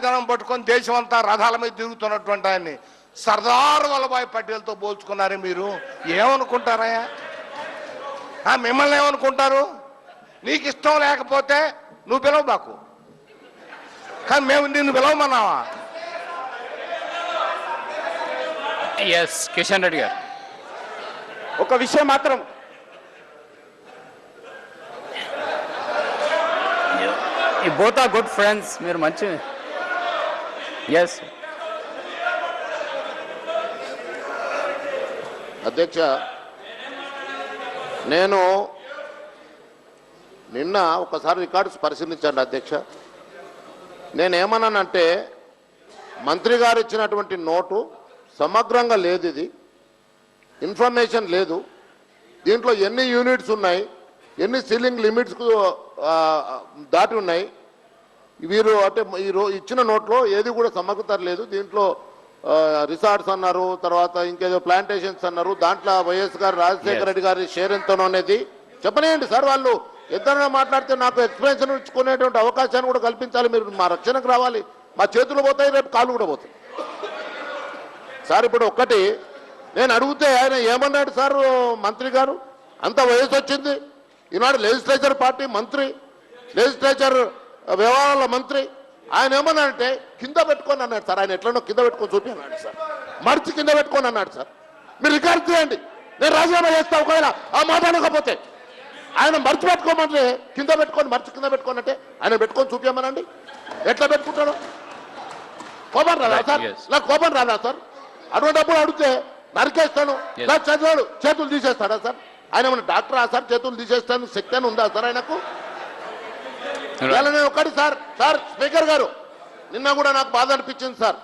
జనం పట్టుకొని దేశం అంతా రథాల మీద తిరుగుతున్నటువంటి ఆయన్ని సర్దార్ వల్లభాయ్ పటేల్తో పోల్చుకున్నారే మీరు. ఏమనుకుంటారయ్యా? మిమ్మల్ని ఏమనుకుంటారు? నీకు ఇష్టం లేకపోతే నువ్వు పిలవ మాకు, కానీ మేము నిన్ను పిలవమన్నావా? ఎస్ కిషన్ రెడ్డి గారు, ఒక విషయం మాత్రం, ఈ బోత్ ఆర్ గుడ్ ఫ్రెండ్స్, మీరు మంచి. ఎస్ అధ్యక్ష, నేను నిన్న ఒకసారి రికార్డ్స్ పరిశీలించాను అధ్యక్ష. నేనేమన్నానంటే మంత్రి గారు ఇచ్చినటువంటి నోటు సమగ్రంగా లేదు, ఇది ఇన్ఫర్మేషన్ లేదు, దీంట్లో ఎన్ని యూనిట్స్ ఉన్నాయి, ఎన్ని సీలింగ్ లిమిట్స్కు దాటి ఉన్నాయి, వీరు అంటే ఇచ్చిన నోట్లో ఏది కూడా సమగ్రత లేదు. దీంట్లో రిసార్ట్స్ అన్నారు, తర్వాత ఇంకేదో ప్లాంటేషన్స్ అన్నారు, దాంట్లో వైఎస్ గారు రాజశేఖర రెడ్డి గారి షేర్ ఎంతనో అనేది చెప్పనేయండి సార్. వాళ్ళు ఇద్దరైనా మాట్లాడితే నాకు ఎక్స్ప్లెనేషన్ ఇచ్చుకునేటువంటి అవకాశాన్ని కూడా కల్పించాలి. మీరు మా రక్షణకు రావాలి. మా చేతులు పోతాయి, రేపు కాళ్ళు కూడా పోతాయి సార్. ఇప్పుడు ఒక్కటి నేను అడిగితే ఆయన ఏమన్నాడు సార్ మంత్రి గారు, అంత వయసు వచ్చింది, ఈనాడు లెజిస్లేచర్ పార్టీ మంత్రి, లెజిస్లేచర్ వ్యవహారాల మంత్రి, ఆయన ఏమన్నాడంటే కింద పెట్టుకొని అన్నాడు సార్. ఆయన ఎట్లనో కింద పెట్టుకొని చూపి అన్నాడు సార్, మర్చి కింద పెట్టుకొని అన్నాడు సార్. మీరు రికార్డ్ చేయండి, నేను రాజీనామా చేస్తా ఒకవేళ ఆ మాట అనకపోతే. ఆయన మర్చి పెట్టుకోమంటే కింద పెట్టుకొని, మర్చి కింద పెట్టుకొని అంటే ఆయన పెట్టుకొని చూపించమనండి. ఎట్లా పెట్టుకుంటాడు? కోపం రాదా సార్? నాకు కోపం రాదా సార్? అటువంటిప్పుడు అడిగితే నరికేస్తాను, నా చదివాడు చేతులు తీసేస్తాడా సార్? ఆయన ఏమన్నా డాక్టరా సార్? చేతులు తీసేస్తాను శక్తి అని ఉందా సార్ ఆయనకు? ఒకటి సార్, స్పీకర్ గారు నిన్న కూడా నాకు బాధ అనిపించింది సార్.